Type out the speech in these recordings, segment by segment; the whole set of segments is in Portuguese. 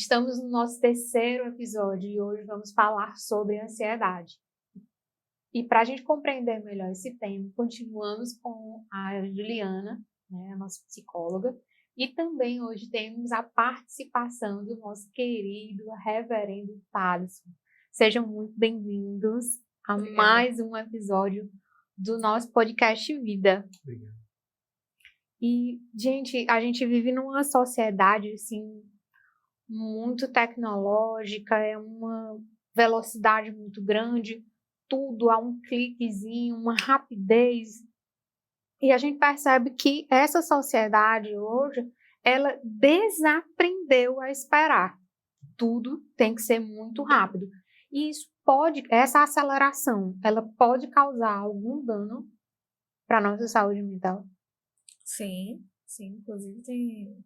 Estamos no nosso terceiro episódio e hoje vamos falar sobre ansiedade. E para a gente compreender melhor esse tema, continuamos com a Juliana, né, a nossa psicóloga, e também hoje temos a participação do nosso querido reverendo Thaleson. Sejam muito bem-vindos a mais um episódio do nosso podcast Vida. Obrigado. E, gente, a gente vive numa sociedade, assim, muito tecnológica, é uma velocidade muito grande, tudo a um cliquezinho, uma rapidez. E a gente percebe que essa sociedade hoje, ela desaprendeu a esperar. Tudo tem que ser muito rápido. E isso essa aceleração, ela pode causar algum dano para a nossa saúde mental? Sim. Inclusive tem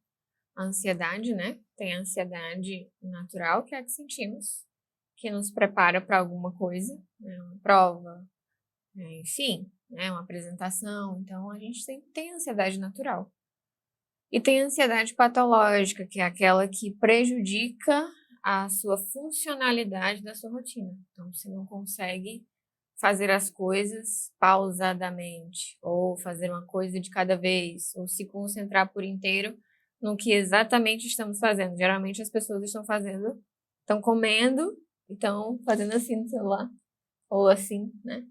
a ansiedade, né? Tem a ansiedade natural, que é a que sentimos, que nos prepara para alguma coisa, né? Uma prova, enfim, né? Uma apresentação. Então, a gente tem ansiedade natural. E tem a ansiedade patológica, que é aquela que prejudica a sua funcionalidade da sua rotina. Então, você não consegue fazer as coisas pausadamente, ou fazer uma coisa de cada vez, ou se concentrar por inteiro no que exatamente estamos fazendo. Geralmente as pessoas estão comendo, estão fazendo assim no celular, ou assim, né?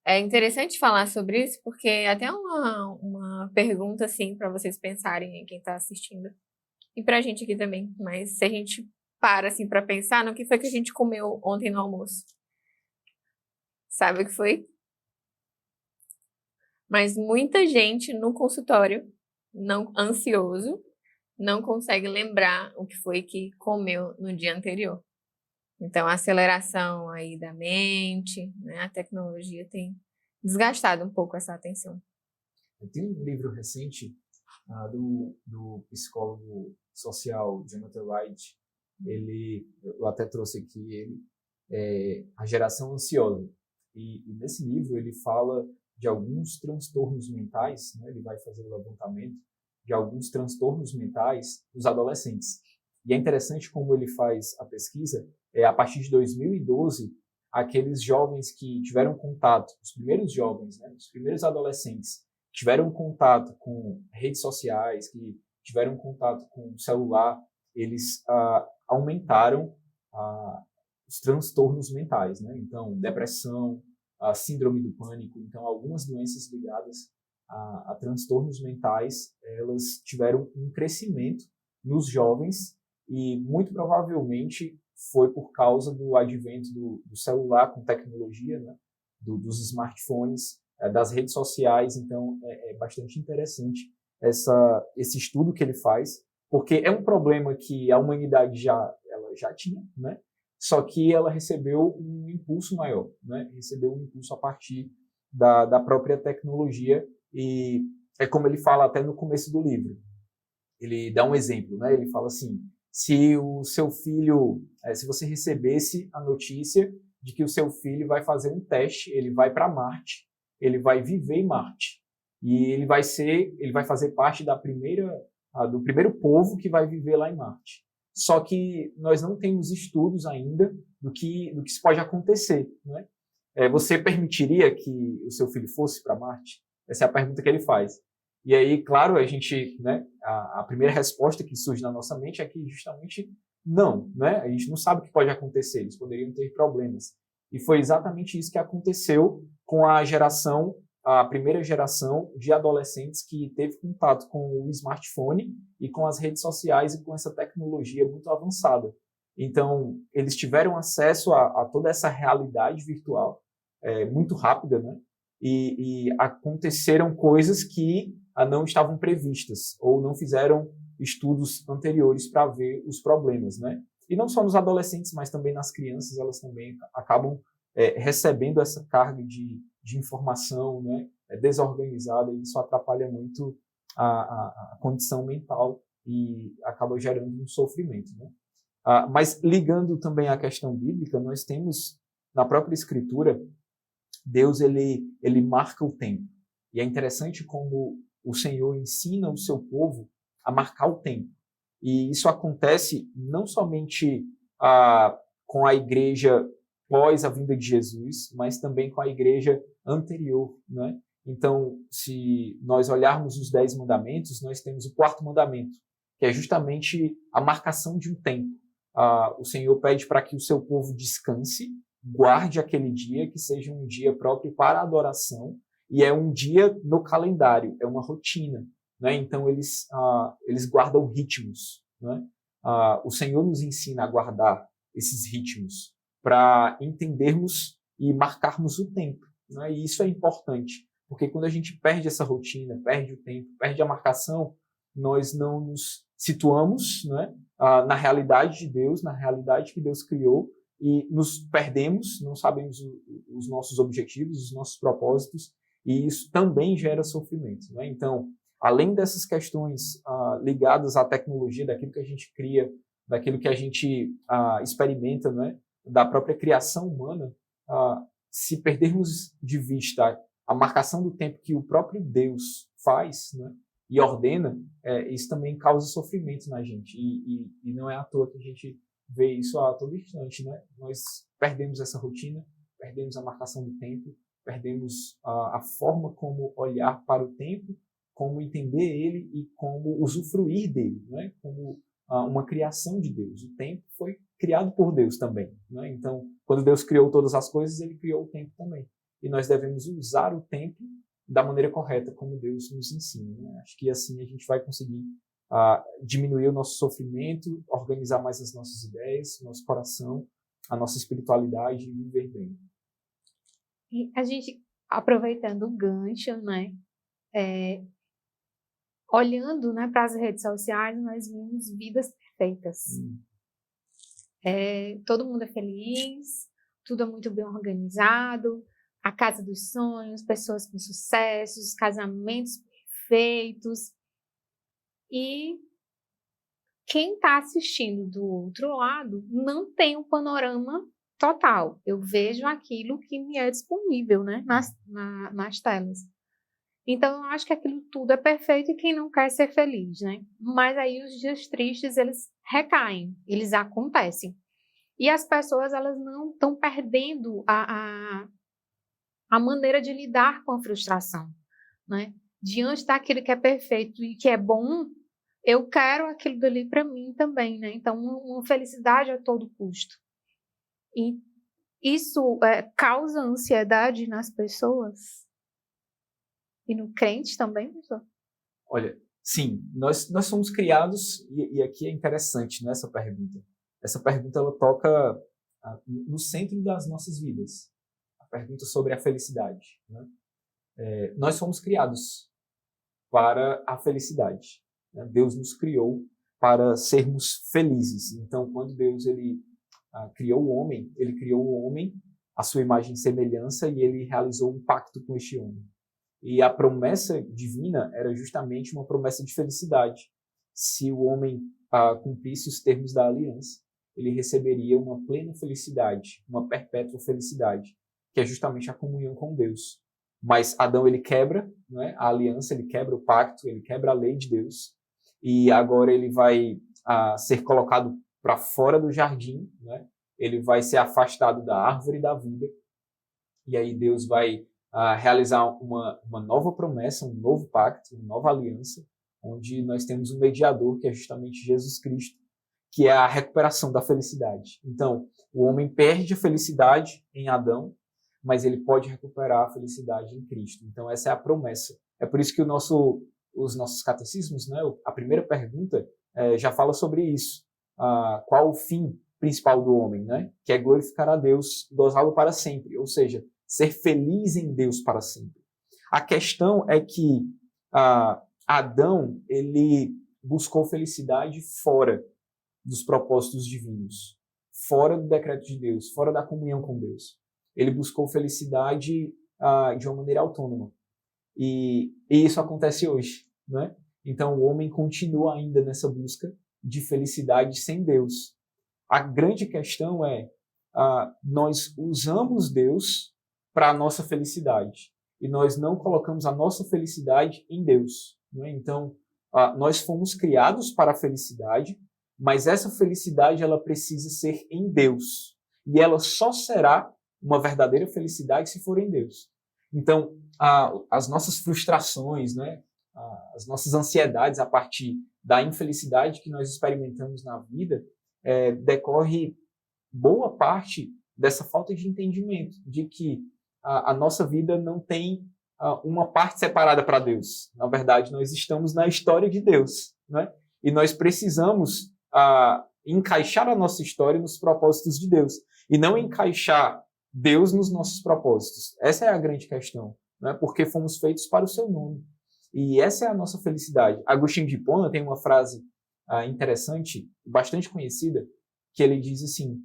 É interessante falar sobre isso, porque até uma pergunta, assim, para vocês pensarem em quem está assistindo, e para a gente aqui também, mas se a gente para, assim, para pensar no que foi que a gente comeu ontem no almoço. Sabe o que foi? Mas muita gente no consultório, ansioso, não consegue lembrar o que foi que comeu no dia anterior. Então, a aceleração aí da mente, né, a tecnologia tem desgastado um pouco essa atenção. Tem um livro recente do psicólogo social Jonathan Wright. Eu até trouxe aqui A Geração Ansiosa. E nesse livro ele fala de alguns transtornos mentais, né? Ele vai fazer o levantamento de alguns transtornos mentais dos adolescentes. E é interessante como ele faz a pesquisa, a partir de 2012, aqueles jovens que tiveram contato, os primeiros jovens, né? Os primeiros adolescentes, tiveram contato com redes sociais, que tiveram contato com o celular, eles aumentaram os transtornos mentais, né? Então, depressão, a síndrome do pânico, então algumas doenças ligadas a transtornos mentais, elas tiveram um crescimento nos jovens e muito provavelmente foi por causa do advento do celular com tecnologia, né? Dos smartphones, das redes sociais. Então é bastante interessante esse estudo que ele faz, porque é um problema que a humanidade ela já tinha, né? Só que ela recebeu um impulso maior, né? Recebeu um impulso a partir da própria tecnologia, e é como ele fala até no começo do livro. Ele dá um exemplo, né? Ele fala assim: se o seu filho, se você recebesse a notícia de que o seu filho vai fazer um teste, ele vai para Marte, ele vai viver em Marte, e ele vai fazer parte do primeiro povo que vai viver lá em Marte. Só que nós não temos estudos ainda do que isso pode acontecer, né? Você permitiria que o seu filho fosse para Marte? Essa é a pergunta que ele faz. E aí, claro, a gente, né, a primeira resposta que surge na nossa mente é que justamente não, né? A gente não sabe o que pode acontecer, eles poderiam ter problemas. E foi exatamente isso que aconteceu com a primeira geração de adolescentes que teve contato com o smartphone e com as redes sociais e com essa tecnologia muito avançada. Então, eles tiveram acesso a toda essa realidade virtual muito rápida, né? E aconteceram coisas que não estavam previstas ou não fizeram estudos anteriores para ver os problemas, né? E não só nos adolescentes, mas também nas crianças, elas também acabam recebendo essa carga de informação, né, desorganizada, e isso atrapalha muito a condição mental e acaba gerando um sofrimento, né? Mas ligando também à questão bíblica, nós temos na própria Escritura, Deus ele marca o tempo. E é interessante como o Senhor ensina o seu povo a marcar o tempo. E isso acontece não somente com a igreja pós a vinda de Jesus, mas também com a igreja anterior, né? Então, se nós olharmos os 10 mandamentos, nós temos o 4º mandamento, que é justamente a marcação de um tempo. O Senhor pede para que o seu povo descanse, guarde aquele dia, que seja um dia próprio para a adoração, e é um dia no calendário, é uma rotina, né? Então, eles guardam ritmos, né? O Senhor nos ensina a guardar esses ritmos para entendermos e marcarmos o tempo, né? E isso é importante, porque quando a gente perde essa rotina, perde o tempo, perde a marcação, nós não nos situamos, né, na realidade de Deus, na realidade que Deus criou, e nos perdemos, não sabemos os nossos objetivos, os nossos propósitos, e isso também gera sofrimento, né? Então, além dessas questões ligadas à tecnologia, daquilo que a gente cria, daquilo que a gente experimenta, né, da própria criação humana, se perdermos de vista a marcação do tempo que o próprio Deus faz, né, e ordena, isso também causa sofrimento na gente. E não é à toa que a gente vê isso a todo instante, né? Nós perdemos essa rotina, perdemos a marcação do tempo, perdemos a forma como olhar para o tempo, como entender ele e como usufruir dele, né? Como uma criação de Deus. O tempo foi criado por Deus também, né? Então, quando Deus criou todas as coisas, ele criou o tempo também. E nós devemos usar o tempo da maneira correta, como Deus nos ensina, né? Acho que assim a gente vai conseguir diminuir o nosso sofrimento, organizar mais as nossas ideias, nosso coração, a nossa espiritualidade e viver bem. E a gente, aproveitando o gancho, né, olhando, né, para as redes sociais, nós vimos vidas perfeitas. Todo mundo é feliz, tudo é muito bem organizado, a casa dos sonhos, pessoas com sucessos, casamentos perfeitos. E quem está assistindo do outro lado não tem um panorama total. Eu vejo aquilo que me é disponível, né, nas telas. Então, eu acho que aquilo tudo é perfeito e quem não quer ser feliz, né? Mas aí os dias tristes, eles recaem, eles acontecem. E as pessoas, elas não estão perdendo a maneira de lidar com a frustração, né? Diante daquilo que é perfeito e que é bom, eu quero aquilo dali para mim também, né? Então, uma felicidade a todo custo. E isso causa ansiedade nas pessoas? E no crente também, professor? Olha, sim, nós somos criados, e aqui é interessante, né, essa pergunta. Essa pergunta, ela toca no centro das nossas vidas. A pergunta sobre a felicidade, né? Nós fomos criados para a felicidade, né? Deus nos criou para sermos felizes. Então, quando Deus criou o homem, ele criou o homem à sua imagem e semelhança, e ele realizou um pacto com este homem. E a promessa divina era justamente uma promessa de felicidade. Se o homem cumprisse os termos da aliança, ele receberia uma plena felicidade, uma perpétua felicidade, que é justamente a comunhão com Deus. Mas Adão, ele quebra, né, a aliança, ele quebra o pacto, ele quebra a lei de Deus, e agora ele vai ser colocado para fora do jardim, né? Ele vai ser afastado da árvore da vida, e aí Deus vai realizar uma nova promessa, um novo pacto, uma nova aliança, onde nós temos um mediador, que é justamente Jesus Cristo, que é a recuperação da felicidade. Então, o homem perde a felicidade em Adão, mas ele pode recuperar a felicidade em Cristo. Então, essa é a promessa. É por isso que os nossos catecismos, né, a primeira pergunta já fala sobre isso. Qual o fim principal do homem, né? Que é glorificar a Deus, gozá-lo para sempre. Ou seja, ser feliz em Deus para sempre. A questão é que Adão, ele buscou felicidade fora dos propósitos divinos, fora do decreto de Deus, fora da comunhão com Deus. Ele buscou felicidade de uma maneira autônoma. E isso acontece hoje, né? Então, o homem continua ainda nessa busca de felicidade sem Deus. A grande questão é, nós usamos Deus para a nossa felicidade, e nós não colocamos a nossa felicidade em Deus, né? Então, nós fomos criados para a felicidade, mas essa felicidade ela precisa ser em Deus. E ela só será uma verdadeira felicidade se for em Deus. Então, as nossas frustrações, né, as nossas ansiedades a partir da infelicidade que nós experimentamos na vida, decorre boa parte dessa falta de entendimento, de que a nossa vida não tem uma parte separada para Deus. Na verdade, nós estamos na história de Deus, né? E nós precisamos encaixar a nossa história nos propósitos de Deus, e não encaixar Deus nos nossos propósitos. Essa é a grande questão, né? Porque fomos feitos para o seu nome. E essa é a nossa felicidade. Agostinho de Hipona tem uma frase interessante, bastante conhecida, que ele diz assim: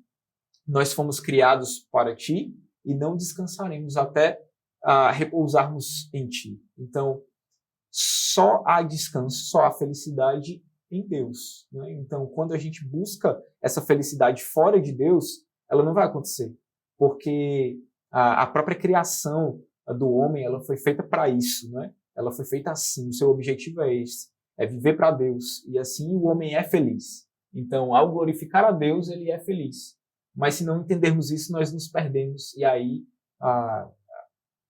nós fomos criados para ti e não descansaremos até repousarmos em ti. Então, só há descanso, só há felicidade em Deus, né? Então, quando a gente busca essa felicidade fora de Deus, ela não vai acontecer, porque a própria criação do homem, ela foi feita para isso, né? Ela foi feita assim, o seu objetivo é esse, é viver para Deus, e assim o homem é feliz. Então, ao glorificar a Deus, ele é feliz. Mas se não entendermos isso, nós nos perdemos, e aí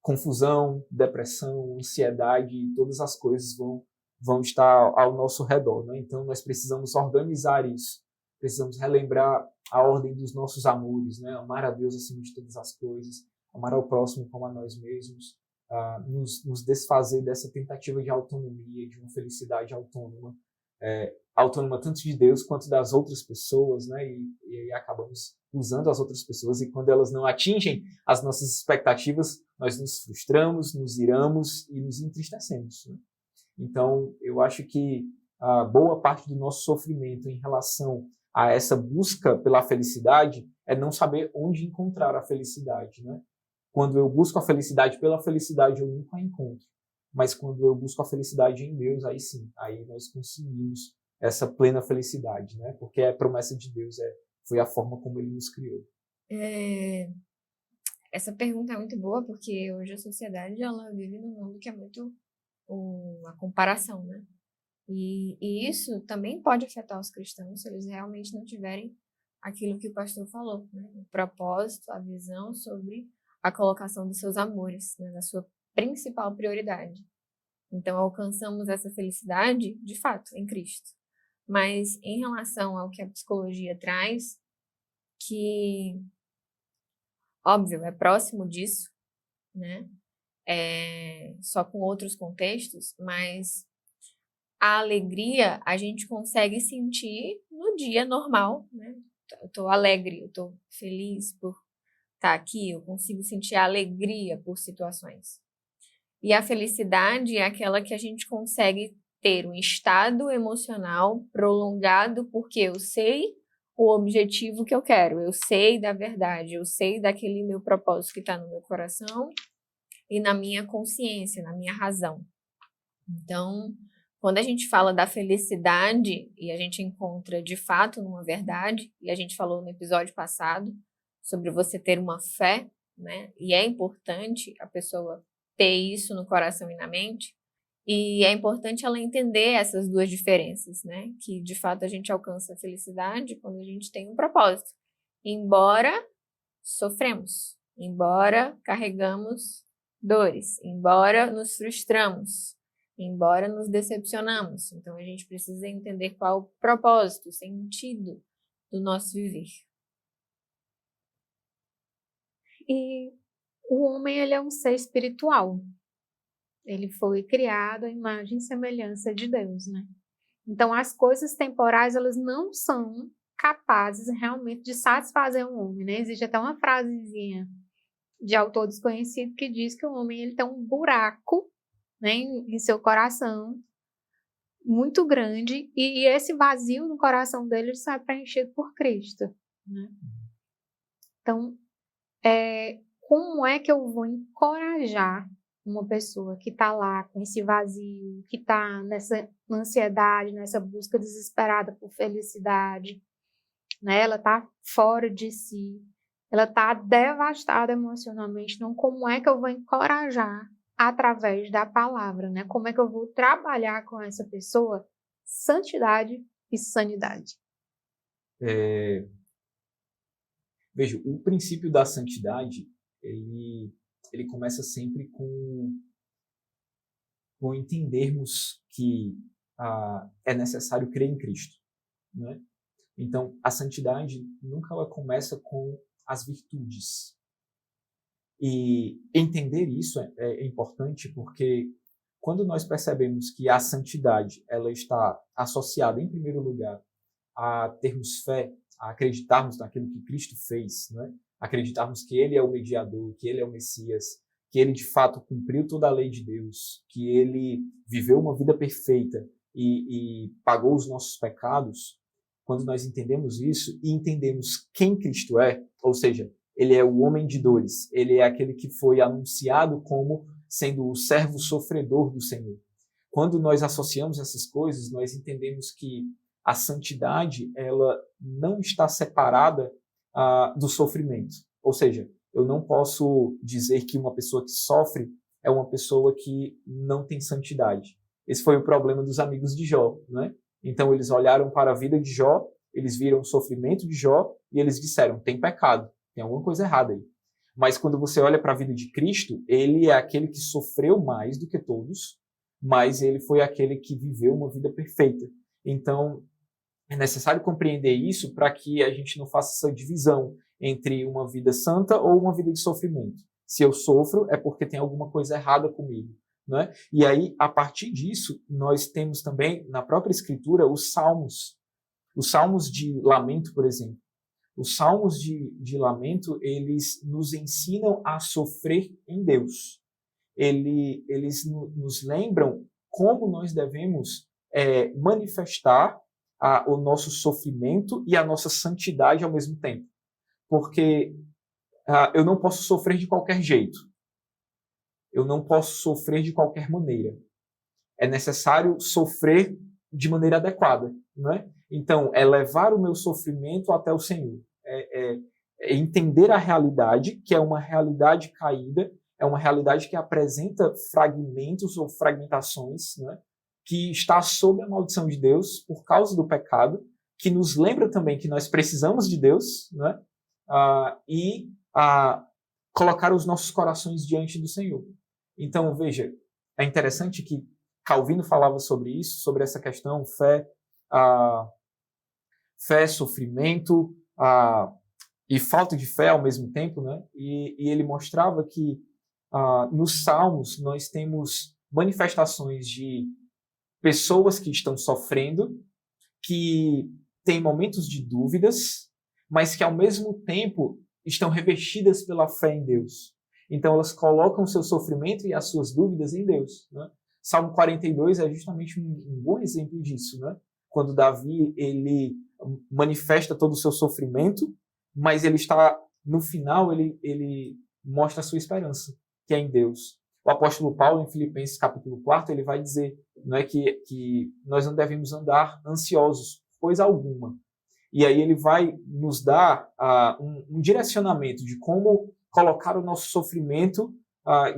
confusão, depressão, ansiedade, todas as coisas vão estar ao nosso redor, né? Então, nós precisamos organizar isso, precisamos relembrar a ordem dos nossos amores, né? Amar a Deus acima de todas as coisas, amar ao próximo como a nós mesmos, nos desfazer dessa tentativa de autonomia, de uma felicidade autônoma, autônoma tanto de Deus quanto das outras pessoas, né? E acabamos usando as outras pessoas, e quando elas não atingem as nossas expectativas, nós nos frustramos, nos iramos e nos entristecemos, né? Então, eu acho que boa parte do nosso sofrimento em relação a essa busca pela felicidade é não saber onde encontrar a felicidade, né? Quando eu busco a felicidade pela felicidade, eu nunca a encontro. Mas quando eu busco a felicidade em Deus, aí sim, aí nós conseguimos essa plena felicidade, né? Porque a promessa de Deus foi a forma como Ele nos criou. Essa pergunta é muito boa, porque hoje a sociedade ela vive num mundo que é muito a comparação, né? E isso também pode afetar os cristãos se eles realmente não tiverem aquilo que o pastor falou, né? O propósito, a visão sobre a colocação dos seus amores, né? Da sua principal prioridade. Então, alcançamos essa felicidade, de fato, em Cristo. Mas, em relação ao que a psicologia traz, que, óbvio, é próximo disso, né? Só com outros contextos, mas a alegria a gente consegue sentir no dia normal, né? Eu estou alegre, eu estou feliz por estar aqui, eu consigo sentir a alegria por situações. E a felicidade é aquela que a gente consegue ter um estado emocional prolongado, porque eu sei o objetivo que eu quero, eu sei da verdade, eu sei daquele meu propósito que está no meu coração e na minha consciência, na minha razão. Então, quando a gente fala da felicidade e a gente encontra de fato numa verdade, e a gente falou no episódio passado sobre você ter uma fé, né? E é importante a pessoa ter isso no coração e na mente, e é importante ela entender essas duas diferenças, né? Que de fato a gente alcança a felicidade quando a gente tem um propósito, embora sofremos, embora carregamos dores, embora nos frustramos, embora nos decepcionamos. Então a gente precisa entender qual o propósito, o sentido do nosso viver. E o homem, ele é um ser espiritual. Ele foi criado à imagem e semelhança de Deus, né? Então, as coisas temporais, elas não são capazes realmente de satisfazer o homem, né? Existe até uma frasezinha de autor desconhecido que diz que o homem ele tem um buraco, né, em seu coração muito grande, e esse vazio no coração dele sai preenchido por Cristo, né? Então, como é que eu vou encorajar uma pessoa que está lá com esse vazio, que está nessa ansiedade, nessa busca desesperada por felicidade, né? Ela está fora de si, ela está devastada emocionalmente. Então, como é que eu vou encorajar através da palavra, né? Como é que eu vou trabalhar com essa pessoa santidade e sanidade? Veja, o princípio da santidade, ele começa sempre com entendermos que é necessário crer em Cristo, né? Então, a santidade nunca ela começa com as virtudes. E entender isso é importante porque quando nós percebemos que a santidade ela está associada, em primeiro lugar, a termos fé, a acreditarmos naquilo que Cristo fez, né? Acreditarmos que Ele é o mediador, que Ele é o Messias, que Ele de fato cumpriu toda a lei de Deus, que Ele viveu uma vida perfeita e pagou os nossos pecados. Quando nós entendemos isso e entendemos quem Cristo é, ou seja, Ele é o homem de dores, Ele é aquele que foi anunciado como sendo o servo sofredor do Senhor. Quando nós associamos essas coisas, nós entendemos que a santidade ela não está separada do sofrimento. Ou seja, eu não posso dizer que uma pessoa que sofre é uma pessoa que não tem santidade. Esse foi o problema dos amigos de Jó, né? Então eles olharam para a vida de Jó, eles viram o sofrimento de Jó e eles disseram, tem pecado, tem alguma coisa errada aí. Mas quando você olha para a vida de Cristo, ele é aquele que sofreu mais do que todos, mas ele foi aquele que viveu uma vida perfeita. Então, é necessário compreender isso para que a gente não faça essa divisão entre uma vida santa ou uma vida de sofrimento. Se eu sofro, é porque tem alguma coisa errada comigo, né? E aí, a partir disso, nós temos também, na própria Escritura, os salmos. Os salmos de lamento, por exemplo. Os salmos de lamento, eles nos ensinam a sofrer em Deus. Eles nos lembram como nós devemos manifestar o nosso sofrimento e a nossa santidade ao mesmo tempo. Porque eu não posso sofrer de qualquer jeito. Eu não posso sofrer de qualquer maneira. É necessário sofrer de maneira adequada, né? Então, é levar o meu sofrimento até o Senhor. É entender a realidade, que é uma realidade caída, é uma realidade que apresenta fragmentos ou fragmentações, né? Que está sob a maldição de Deus por causa do pecado, que nos lembra também que nós precisamos de Deus, né? Colocar os nossos corações diante do Senhor. Então, veja, é interessante que Calvino falava sobre isso, sobre essa questão, fé, sofrimento e falta de fé ao mesmo tempo, né? E ele mostrava que nos Salmos nós temos manifestações de pessoas que estão sofrendo, que têm momentos de dúvidas, mas que ao mesmo tempo estão revestidas pela fé em Deus. Então elas colocam o seu sofrimento e as suas dúvidas em Deus, né? Salmo 42 é justamente um bom exemplo disso, né? Quando Davi ele manifesta todo o seu sofrimento, mas ele está, no final, ele mostra a sua esperança, que é em Deus. O apóstolo Paulo, em Filipenses capítulo 4, ele vai dizer, não é, que nós não devemos andar ansiosos, coisa alguma. E aí ele vai nos dar um direcionamento de como colocar o nosso sofrimento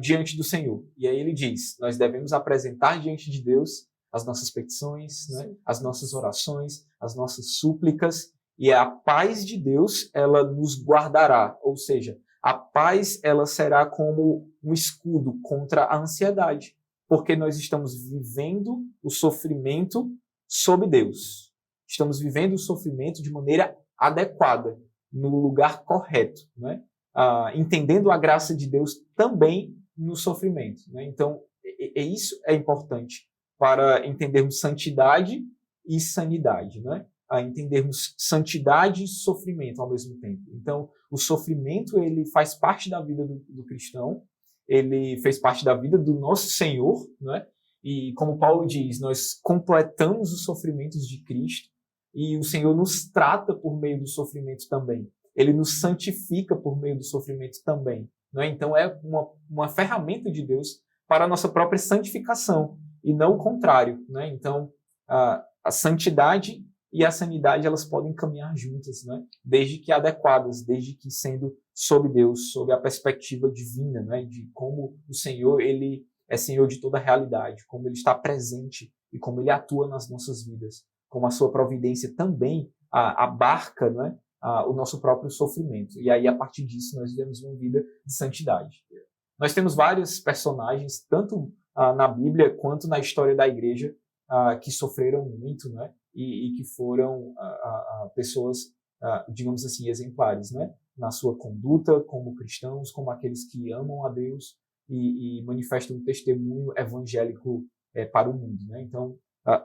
diante do Senhor. E aí ele diz, nós devemos apresentar diante de Deus as nossas petições, né? As nossas orações, as nossas súplicas, e a paz de Deus, ela nos guardará, ou seja, a paz ela será como um escudo contra a ansiedade, porque nós estamos vivendo o sofrimento sob Deus. Estamos vivendo o sofrimento de maneira adequada, no lugar correto, né? Entendendo a graça de Deus também no sofrimento, né? Então, isso é importante para entendermos santidade e sanidade, né? Entendermos santidade e sofrimento ao mesmo tempo. Então, o sofrimento ele faz parte da vida do cristão, ele fez parte da vida do nosso Senhor, né? E como Paulo diz, nós completamos os sofrimentos de Cristo e o Senhor nos trata por meio do sofrimento também. Ele nos santifica por meio do sofrimento também, né? Então, é uma ferramenta de Deus para a nossa própria santificação e não o contrário, né? Então, a santidade e a sanidade elas podem caminhar juntas, né? Desde que adequadas, desde que sendo sob Deus, sob a perspectiva divina, né? De como o Senhor ele é Senhor de toda a realidade, como Ele está presente e como Ele atua nas nossas vidas, como a sua providência também abarca, né, o nosso próprio sofrimento. E aí, a partir disso, nós vivemos uma vida de santidade. Nós temos vários personagens, tanto na Bíblia quanto na história da igreja, que sofreram muito, né, e que foram pessoas, digamos assim, exemplares, né, na sua conduta como cristãos, como aqueles que amam a Deus e manifestam um testemunho evangélico para o mundo, né? Então,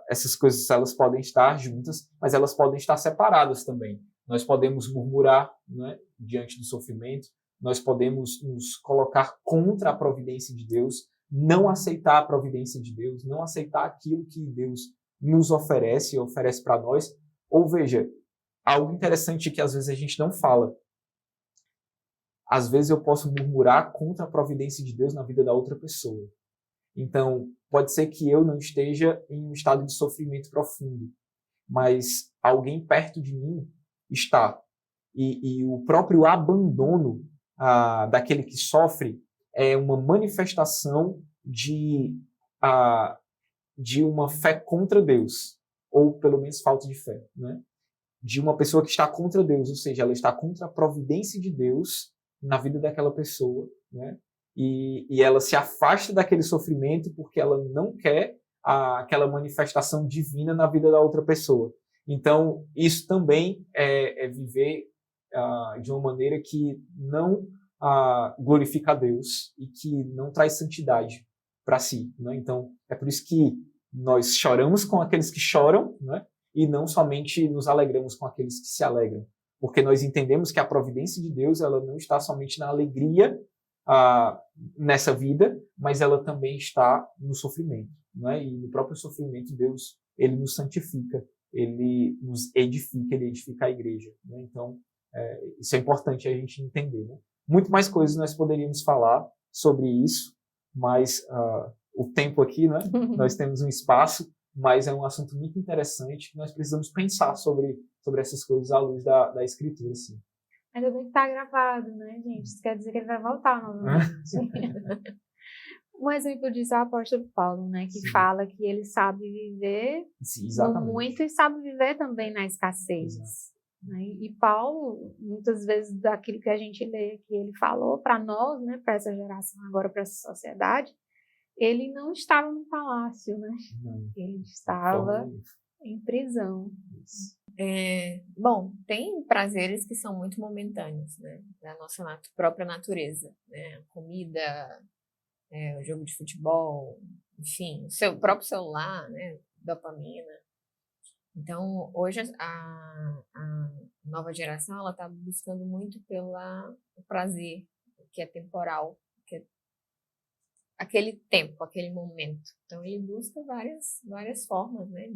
essas coisas elas podem estar juntas, mas elas podem estar separadas também. Nós podemos murmurar, né, diante do sofrimento, nós podemos nos colocar contra a providência de Deus, não aceitar a providência de Deus, não aceitar aquilo que Deus nos oferece para nós. Ou veja, algo interessante que às vezes a gente não fala. Às vezes eu posso murmurar contra a providência de Deus na vida da outra pessoa. Então, pode ser que eu não esteja em um estado de sofrimento profundo, mas alguém perto de mim está. E o próprio abandono daquele que sofre é uma manifestação de uma fé contra Deus, ou pelo menos falta de fé, né? De uma pessoa que está contra Deus, ou seja, ela está contra a providência de Deus na vida daquela pessoa, né? E ela se afasta daquele sofrimento porque ela não quer aquela manifestação divina na vida da outra pessoa. Então, isso também é viver de uma maneira que não glorifica a Deus e que não traz santidade para si, né? Então, é por isso que nós choramos com aqueles que choram, né? E não somente nos alegramos com aqueles que se alegram. Porque nós entendemos que a providência de Deus ela não está somente na alegria nessa vida, mas ela também está no sofrimento, né? E no próprio sofrimento Deus ele nos santifica, ele nos edifica, ele edifica a igreja, né? Então isso é importante a gente entender, né? Muito mais coisas nós poderíamos falar sobre isso, mas o tempo aqui, né? Nós temos um espaço, mas é um assunto muito interessante que nós precisamos pensar sobre essas coisas à luz da Escritura, assim. Ainda bem que tá gravado, né, gente? Isso quer dizer que ele vai voltar novamente. Um exemplo disso é o apóstolo Paulo, né? Que fala que ele sabe viver no muito e sabe viver também na escassez. Né? E Paulo, muitas vezes, daquilo que a gente lê que ele falou para nós, né? Para essa geração, agora para essa sociedade, ele não estava no palácio, né? Ele estava em prisão. Bom, tem prazeres que são muito momentâneos, né? Da nossa própria natureza, né? Comida, o jogo de futebol, enfim, o seu próprio celular, né? Dopamina. Então, hoje a nova geração ela está buscando muito pelo prazer, que é temporal, que é aquele tempo, aquele momento. Então, ele busca várias formas, né?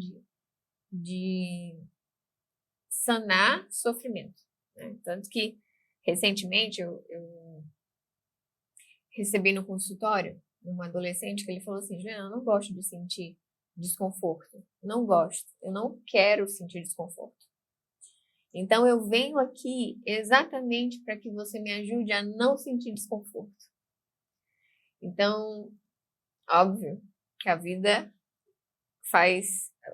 De sanar sofrimento, né? Tanto que recentemente eu recebi no consultório um adolescente que ele falou assim: Juliana, eu não gosto de sentir desconforto, não gosto, eu não quero sentir desconforto. Então eu venho aqui exatamente para que você me ajude a não sentir desconforto. Então, óbvio que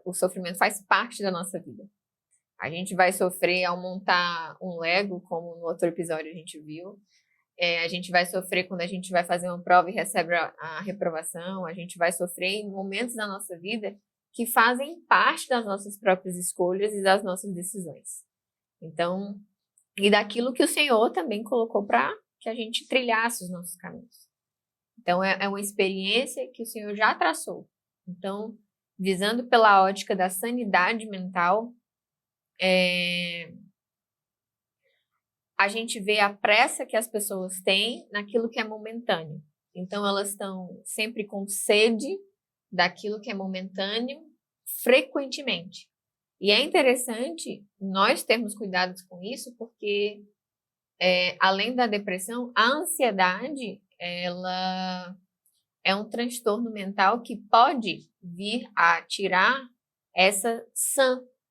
o sofrimento faz parte da nossa vida. A gente vai sofrer ao montar um Lego, como no outro episódio a gente viu. A gente vai sofrer quando a gente vai fazer uma prova e recebe a reprovação. A gente vai sofrer em momentos da nossa vida que fazem parte das nossas próprias escolhas e das nossas decisões. Então, e daquilo que o Senhor também colocou para que a gente trilhasse os nossos caminhos. Então, é uma experiência que o Senhor já traçou. Então, visando pela ótica da sanidade mental, a gente vê a pressa que as pessoas têm naquilo que é momentâneo. Então, elas estão sempre com sede daquilo que é momentâneo, frequentemente. E é interessante nós termos cuidados com isso, porque, além da depressão, a ansiedade, ela é um transtorno mental que pode vir a tirar essa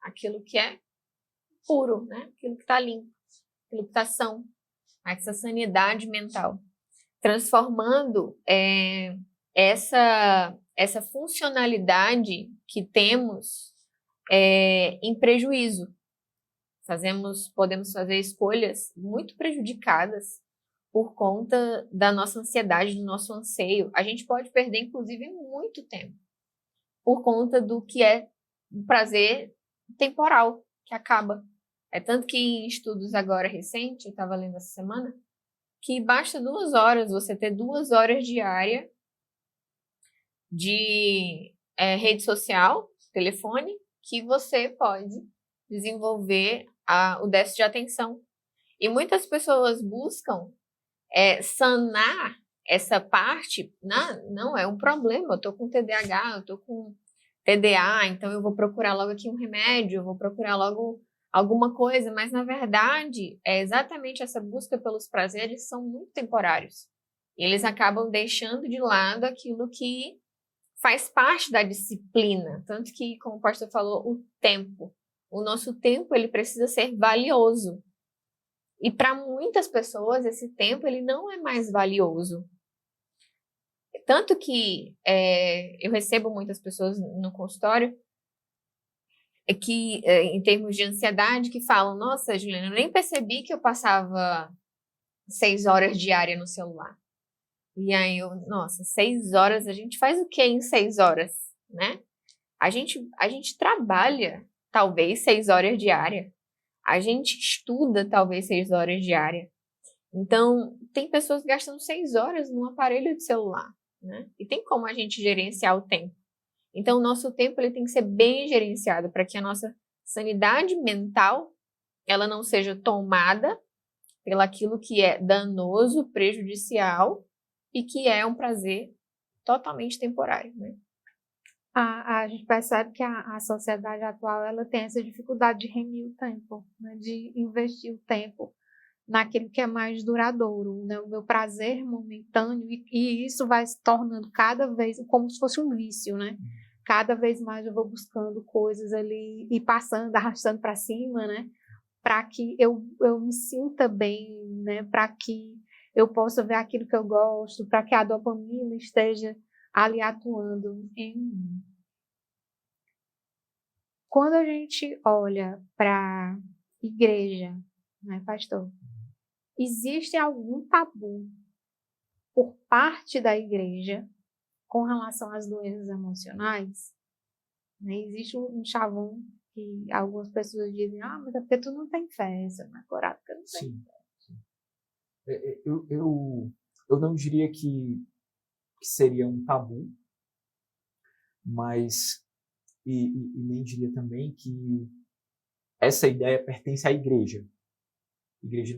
aquilo que é puro, né? Aquilo que está limpo, aquilo que está são, essa sanidade mental, transformando essa funcionalidade que temos em prejuízo. Podemos fazer escolhas muito prejudicadas por conta da nossa ansiedade, do nosso anseio. A gente pode perder, inclusive, muito tempo por conta do que é um prazer temporal, que acaba. É tanto que em estudos agora recentes, eu estava lendo essa semana, que basta 2 horas, você ter 2 horas diárias de rede social, telefone, que você pode desenvolver o déficit de atenção. E muitas pessoas buscam sanar essa parte. Não é um problema, eu estou com TDAH, eu estou com TDA, então eu vou procurar logo aqui um remédio, eu vou procurar logo alguma coisa, mas na verdade é exatamente essa busca pelos prazeres que são muito temporários. E eles acabam deixando de lado aquilo que faz parte da disciplina, tanto que, como o pastor falou, o tempo. O nosso tempo, ele precisa ser valioso. E para muitas pessoas, esse tempo, ele não é mais valioso. Tanto que eu recebo muitas pessoas no consultório que, em termos de ansiedade, que falam, nossa, Juliana, eu nem percebi que eu passava 6 horas diárias no celular. E aí nossa, 6 horas, a gente faz o que em 6 horas, né? A gente trabalha, talvez, 6 horas diárias. A gente estuda, talvez, 6 horas diárias. Então, tem pessoas que gastam 6 horas num aparelho de celular, né? E tem como a gente gerenciar o tempo. Então, o nosso tempo ele tem que ser bem gerenciado para que a nossa sanidade mental ela não seja tomada pelaquilo que é danoso, prejudicial e que é um prazer totalmente temporário, né? A gente percebe que a sociedade atual ela tem essa dificuldade de remir o tempo, né? De investir o tempo naquilo que é mais duradouro, né? O meu prazer momentâneo, e isso vai se tornando cada vez como se fosse um vício, né? Cada vez mais eu vou buscando coisas ali e passando, arrastando para cima, né? Para que eu me sinta bem, né? Para que eu possa ver aquilo que eu gosto, para que a dopamina esteja ali atuando em mim. Quando a gente olha para a igreja, né, pastor? Existe algum tabu por parte da igreja com relação às doenças emocionais? Né? Existe um chavão que algumas pessoas dizem, mas é porque tu não tem fé, você não é curado porque não tem fé. Sim. Eu não diria que seria um tabu, mas e nem diria também que essa ideia pertence à igreja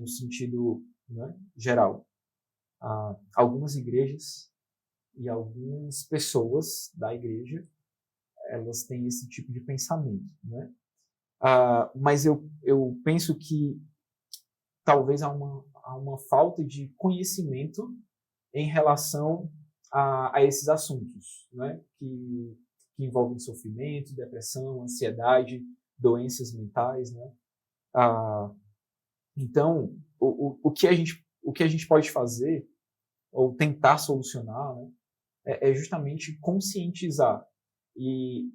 no sentido, né, geral. Algumas igrejas e algumas pessoas da igreja elas têm esse tipo de pensamento, né? Mas eu penso que talvez há uma falta de conhecimento em relação a esses assuntos, né? Que envolvem sofrimento, depressão, ansiedade, doenças mentais, né? Então, o que a gente pode fazer ou tentar solucionar, né, é justamente conscientizar. E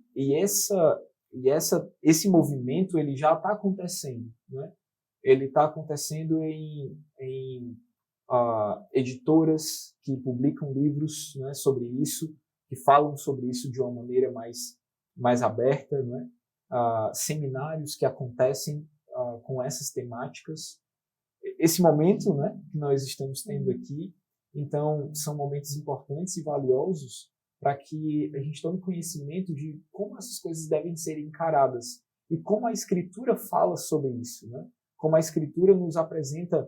esse movimento ele já está acontecendo, né? Ele está acontecendo em editoras que publicam livros, né, sobre isso, que falam sobre isso de uma maneira mais aberta, né? Seminários que acontecem com essas temáticas. Esse momento, né, que nós estamos tendo aqui, então, são momentos importantes e valiosos para que a gente tome conhecimento de como essas coisas devem ser encaradas e como a Escritura fala sobre isso, né? Como a Escritura nos apresenta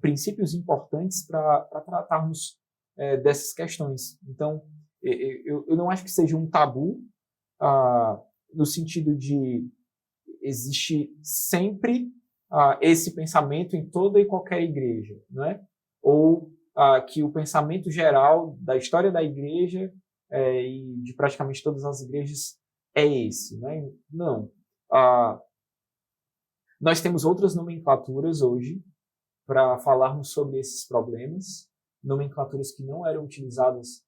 princípios importantes para tratarmos dessas questões. Então, eu não acho que seja um tabu no sentido de existe sempre esse pensamento em toda e qualquer igreja, né? Ou que o pensamento geral da história da igreja e de praticamente todas as igrejas é esse, né? Não. Nós temos outras nomenclaturas hoje para falarmos sobre esses problemas, nomenclaturas que não eram utilizadas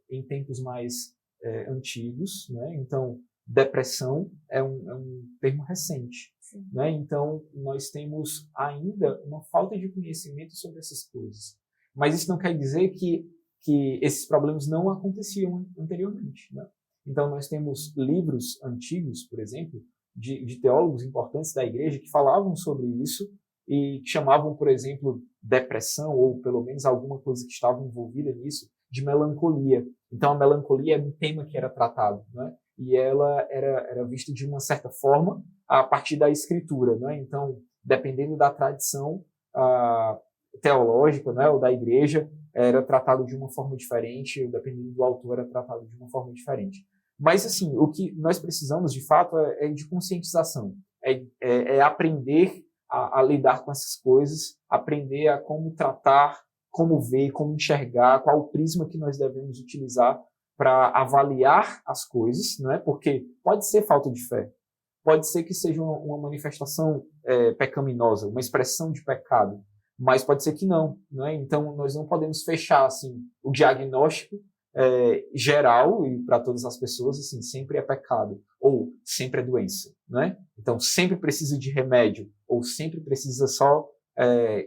em tempos mais antigos, né? Então, depressão é um termo recente, né? Então, nós temos ainda uma falta de conhecimento sobre essas coisas. Mas isso não quer dizer que esses problemas não aconteciam anteriormente, né? Então, nós temos livros antigos, por exemplo, de teólogos importantes da igreja que falavam sobre isso e que chamavam, por exemplo, depressão, ou pelo menos alguma coisa que estava envolvida nisso, de melancolia. Então, a melancolia era um tema que era tratado, né? E ela era vista de uma certa forma a partir da escritura, né? Então, dependendo da tradição teológica, né, ou da igreja, era tratado de uma forma diferente, dependendo do autor, era tratado de uma forma diferente. Mas, assim, o que nós precisamos, de fato, é de conscientização, é aprender a lidar com essas coisas, aprender a como tratar, como ver, como enxergar, qual o prisma que nós devemos utilizar para avaliar as coisas, né? Porque pode ser falta de fé, pode ser que seja uma manifestação pecaminosa, uma expressão de pecado, mas pode ser que não, né? Então, nós não podemos fechar assim, o diagnóstico geral e para todas as pessoas, assim, sempre é pecado, ou sempre é doença, né? Então, sempre precisa de remédio, ou sempre precisa só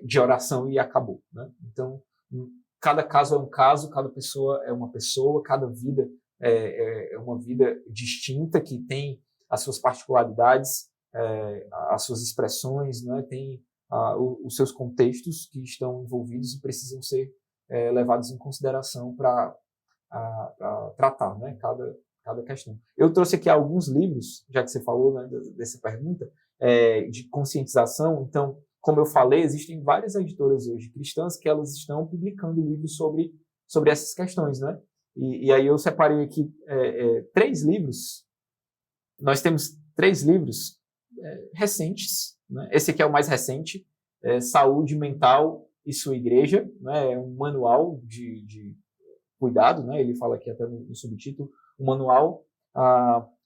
de oração e acabou, né? Então, cada caso é um caso, cada pessoa é uma pessoa, cada vida é uma vida distinta, que tem as suas particularidades, as suas expressões, né? Tem os seus contextos que estão envolvidos e precisam ser levados em consideração para tratar, né, cada questão. Eu trouxe aqui alguns livros, já que você falou, né, dessa pergunta, de conscientização. Então, como eu falei, existem várias editoras hoje cristãs que elas estão publicando livros sobre essas questões, né? E aí eu separei aqui 3 livros. Nós temos 3 livros recentes, né? Esse aqui é o mais recente, Saúde Mental e Sua Igreja, né? É um manual de cuidado, né? Ele fala aqui até no subtítulo, um manual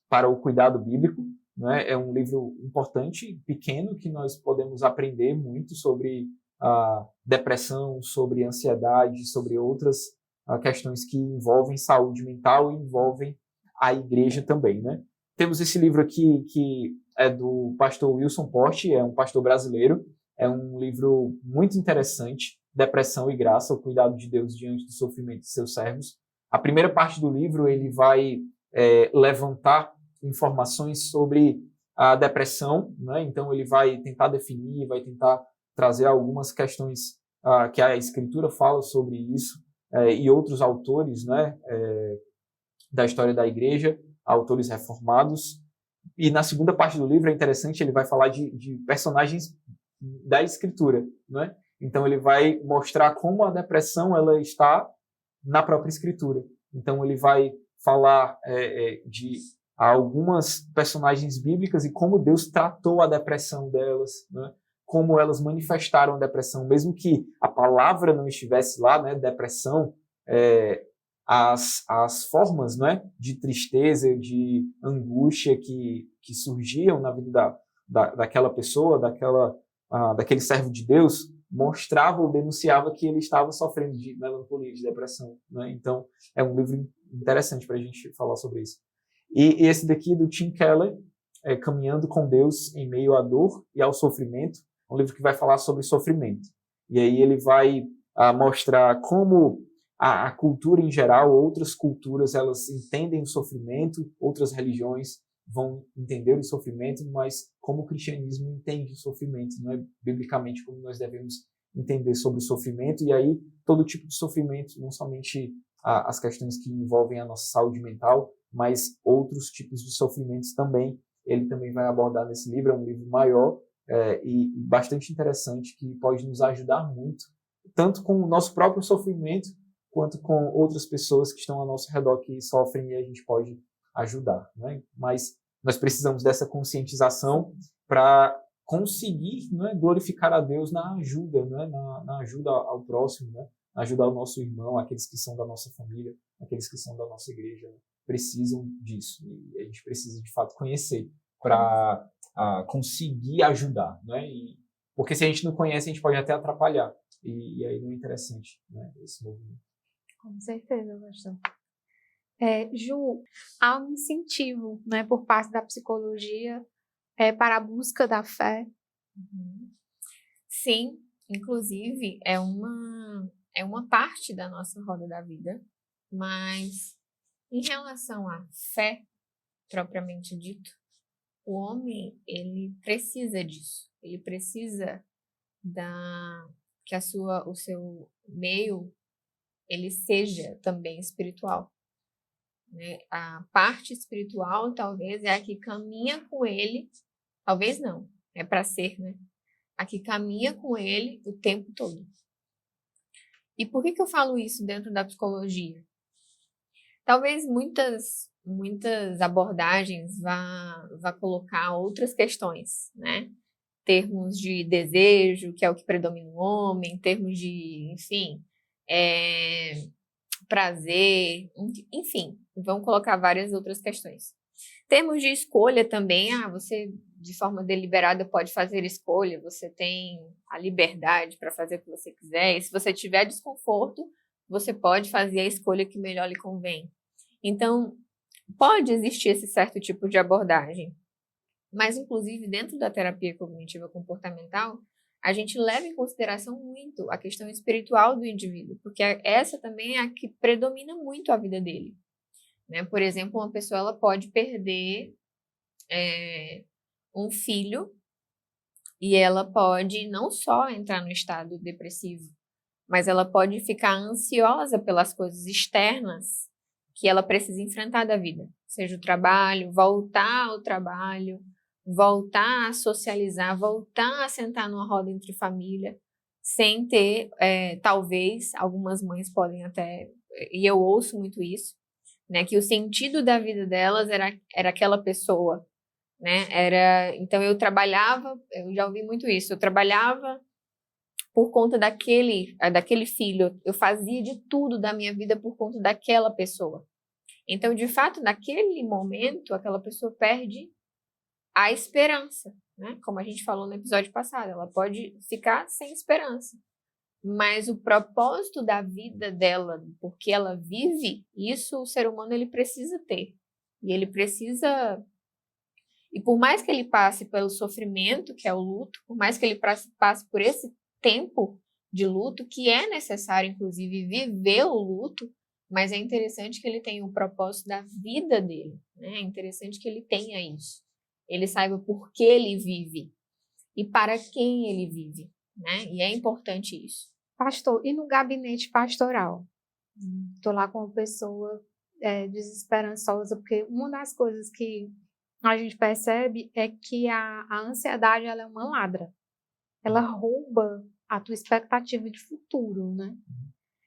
para o cuidado bíblico, né? É um livro importante, pequeno, que nós podemos aprender muito sobre depressão, sobre ansiedade, sobre outras questões que envolvem saúde mental e envolvem a igreja também, né? Temos esse livro aqui que é do pastor Wilson Porte, é um pastor brasileiro, é um livro muito interessante, Depressão e Graça, o cuidado de Deus diante do sofrimento de seus servos. A primeira parte do livro ele vai levantar informações sobre a depressão, né? Então ele vai tentar definir, vai tentar trazer algumas questões que a Escritura fala sobre isso, e outros autores, né, da história da igreja, autores reformados. E na segunda parte do livro é interessante, ele vai falar de personagens da Escritura, né? Então ele vai mostrar como a depressão ela está na própria Escritura. Então ele vai falar de algumas personagens bíblicas e como Deus tratou a depressão delas, né? Como elas manifestaram a depressão, mesmo que a palavra não estivesse lá, né? Depressão, as formas, né? De tristeza, de angústia que surgiam na vida daquela pessoa, daquele servo de Deus, mostrava ou denunciava que ele estava sofrendo de melancolia, de depressão, né? Então, é um livro interessante para a gente falar sobre isso. E esse daqui do Tim Keller, Caminhando com Deus em Meio à Dor e ao Sofrimento, é um livro que vai falar sobre sofrimento. E aí ele vai mostrar como a cultura em geral, outras culturas, elas entendem o sofrimento, outras religiões vão entender o sofrimento, mas como o cristianismo entende o sofrimento, não é biblicamente como nós devemos entender sobre o sofrimento, e aí todo tipo de sofrimento, não somente as questões que envolvem a nossa saúde mental, mas outros tipos de sofrimentos também, ele também vai abordar nesse livro. É um livro maior e bastante interessante, que pode nos ajudar muito, tanto com o nosso próprio sofrimento, quanto com outras pessoas que estão ao nosso redor que sofrem, e a gente pode ajudar, né? Mas nós precisamos dessa conscientização para conseguir, né, glorificar a Deus na ajuda, né, na ajuda ao próximo, né, na ajuda ao nosso irmão, aqueles que são da nossa família, aqueles que são da nossa igreja, né, precisam disso. E a gente precisa, de fato, conhecer para conseguir ajudar, né? Porque se a gente não conhece, a gente pode até atrapalhar. E aí não é interessante, né, esse movimento. Com certeza, pastor. Ju, há um incentivo, né, por parte da psicologia para a busca da fé. Uhum. Sim, inclusive é uma parte da nossa roda da vida, mas em relação à fé propriamente dito, o homem ele precisa disso, ele precisa que o seu meio ele seja também espiritual, né? A parte espiritual talvez é a que caminha com ele, talvez não, é para ser, né? A que caminha com ele o tempo todo. E por que eu falo isso dentro da psicologia? Talvez muitas abordagens vá colocar outras questões, né? Termos de desejo, que é o que predomina no homem, termos de, enfim, prazer, enfim, vão colocar várias outras questões. Termos de escolha também, você de forma deliberada pode fazer escolha, você tem a liberdade para fazer o que você quiser, e se você tiver desconforto, você pode fazer a escolha que melhor lhe convém. Então, pode existir esse certo tipo de abordagem, mas inclusive dentro da terapia cognitiva comportamental, a gente leva em consideração muito a questão espiritual do indivíduo, porque essa também é a que predomina muito a vida dele. Né? Por exemplo, uma pessoa ela pode perder um filho e ela pode não só entrar no estado depressivo, mas ela pode ficar ansiosa pelas coisas externas que ela precisa enfrentar da vida, seja o trabalho, voltar ao trabalho, voltar a socializar, voltar a sentar numa roda entre família, sem ter, talvez, algumas mães podem até, e eu ouço muito isso, né, que o sentido da vida delas era aquela pessoa, né, então eu já ouvi muito isso, eu trabalhava por conta daquele filho, eu fazia de tudo da minha vida por conta daquela pessoa. Então, de fato, naquele momento, aquela pessoa perde a esperança, né? Como a gente falou no episódio passado, ela pode ficar sem esperança. Mas o propósito da vida dela, porque ela vive, isso o ser humano ele precisa ter. E ele precisa... E por mais que ele passe pelo sofrimento, que é o luto, por mais que ele passe por esse tempo de luto, que é necessário, inclusive, viver o luto, mas é interessante que ele tenha o propósito da vida dele, né? É interessante que ele tenha isso. Ele saiba por que ele vive e para quem ele vive, né? E é importante isso. Pastor, e no gabinete pastoral? Estou lá com uma pessoa desesperançosa, porque uma das coisas que a gente percebe é que a ansiedade ela é uma ladra. Ela rouba a tua expectativa de futuro, né?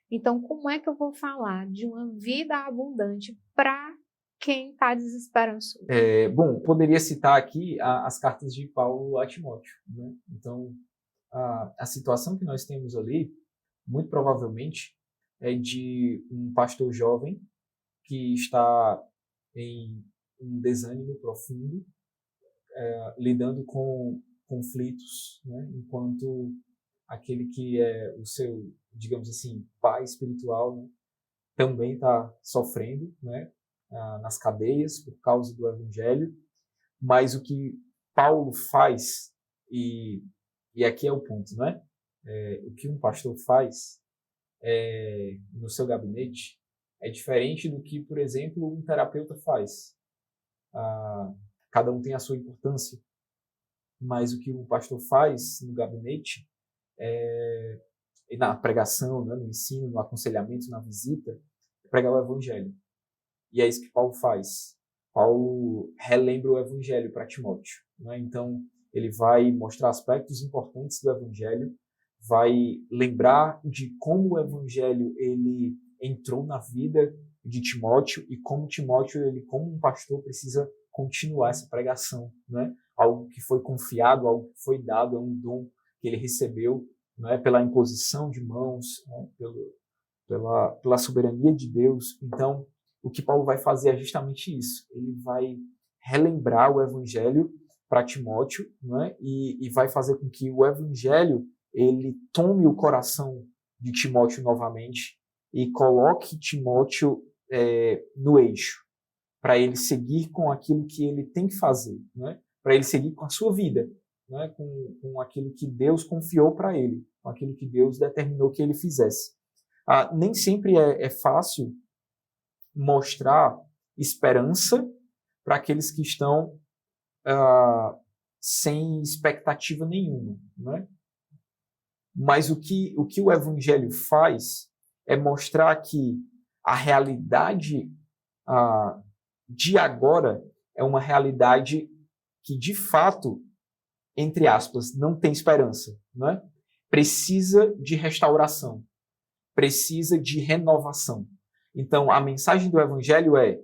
Então, como é que eu vou falar de uma vida abundante para quem está desesperançoso? Bom, poderia citar aqui as cartas de Paulo a Timóteo, né? Então, a situação que nós temos ali, muito provavelmente, é de um pastor jovem que está em um desânimo profundo, lidando com conflitos, né? Enquanto aquele que é o seu, digamos assim, pai espiritual, né? Também está sofrendo, né? Nas cadeias por causa do evangelho. Mas o que Paulo faz, e aqui é o ponto, né? O que um pastor faz no seu gabinete é diferente do que, por exemplo, um terapeuta faz. Cada um tem a sua importância, mas o que o pastor faz no gabinete, na pregação, né, no ensino, no aconselhamento, na visita, é pregar o evangelho. E é isso que Paulo faz. Paulo relembra o evangelho para Timóteo, né? Então, ele vai mostrar aspectos importantes do evangelho, vai lembrar de como o evangelho ele entrou na vida de Timóteo e como Timóteo, ele como um pastor, precisa continuar essa pregação, né? Algo que foi confiado, algo que foi dado, é um dom que ele recebeu, né? Pela imposição de mãos, né? pela soberania de Deus. Então, o que Paulo vai fazer é justamente isso. Ele vai relembrar o evangelho para Timóteo, né? E vai fazer com que o evangelho ele tome o coração de Timóteo novamente e coloque Timóteo no eixo, para ele seguir com aquilo que ele tem que fazer, né? Para ele seguir com a sua vida, né? Com aquilo que Deus confiou para ele, com aquilo que Deus determinou que ele fizesse. Nem sempre é fácil mostrar esperança para aqueles que estão sem expectativa nenhuma, né? Mas o que o Evangelho faz é mostrar que a realidade de agora é uma realidade que, de fato, entre aspas, não tem esperança, né? Precisa de restauração, precisa de renovação. Então, a mensagem do Evangelho é: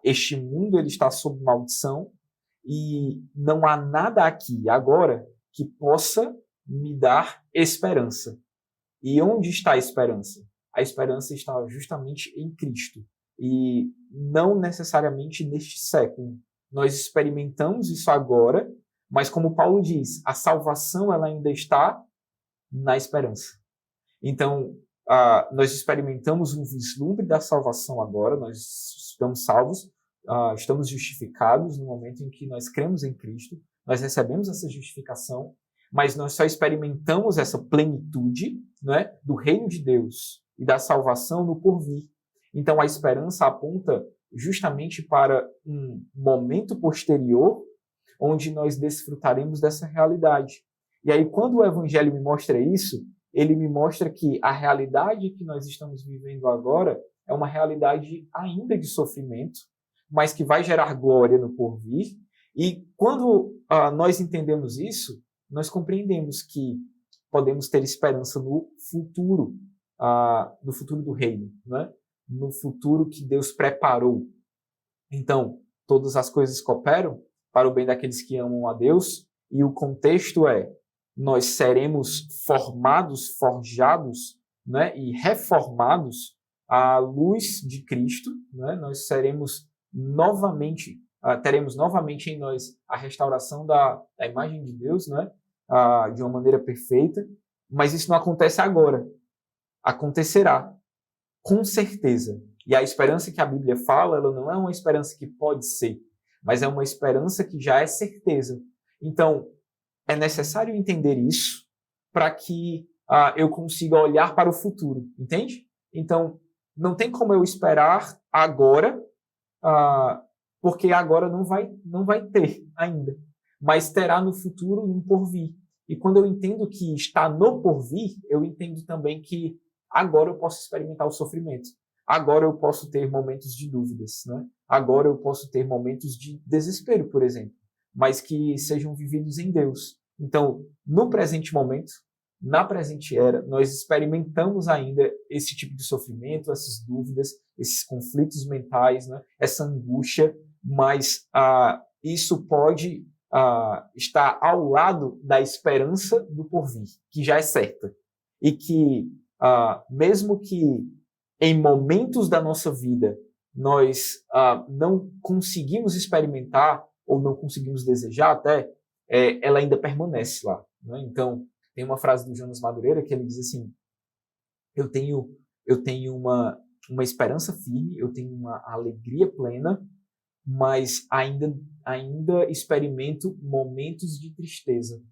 este mundo ele está sob maldição e não há nada aqui agora que possa me dar esperança. E onde está a esperança? A esperança está justamente em Cristo e não necessariamente neste século. Nós experimentamos isso agora, mas como Paulo diz, a salvação ela ainda está na esperança. Então, nós experimentamos um vislumbre da salvação agora, nós estamos salvos, estamos justificados no momento em que nós cremos em Cristo, nós recebemos essa justificação, mas nós só experimentamos essa plenitude, né, do reino de Deus e da salvação no porvir. Então, a esperança aponta justamente para um momento posterior onde nós desfrutaremos dessa realidade. E aí, quando o Evangelho me mostra isso, ele me mostra que a realidade que nós estamos vivendo agora é uma realidade ainda de sofrimento, mas que vai gerar glória no porvir. E quando nós entendemos isso, nós compreendemos que podemos ter esperança no futuro do reino, né? No futuro que Deus preparou. Então, todas as coisas cooperam para o bem daqueles que amam a Deus, e o contexto é: nós seremos formados, forjados, né, e reformados à luz de Cristo, né? Nós seremos novamente, teremos novamente em nós a restauração da imagem de Deus, né? De uma maneira perfeita, mas isso não acontece agora. Acontecerá, com certeza. E a esperança que a Bíblia fala, ela não é uma esperança que pode ser, mas é uma esperança que já é certeza. Então, é necessário entender isso para que eu consiga olhar para o futuro, entende? Então, não tem como eu esperar agora, porque agora não vai ter ainda, mas terá no futuro um porvir. E quando eu entendo que está no porvir, eu entendo também que agora eu posso experimentar o sofrimento. Agora eu posso ter momentos de dúvidas, né? Agora eu posso ter momentos de desespero, por exemplo, mas que sejam vividos em Deus. Então, no presente momento, na presente era, nós experimentamos ainda esse tipo de sofrimento, essas dúvidas, esses conflitos mentais, né? Essa angústia, mas isso pode estar ao lado da esperança do porvir, que já é certa. E que, mesmo que em momentos da nossa vida nós não conseguimos experimentar ou não conseguimos desejar até, ela ainda permanece lá, né? Então, tem uma frase do Jonas Madureira que ele diz assim: eu tenho uma esperança firme, eu tenho uma alegria plena, mas ainda experimento momentos de tristeza,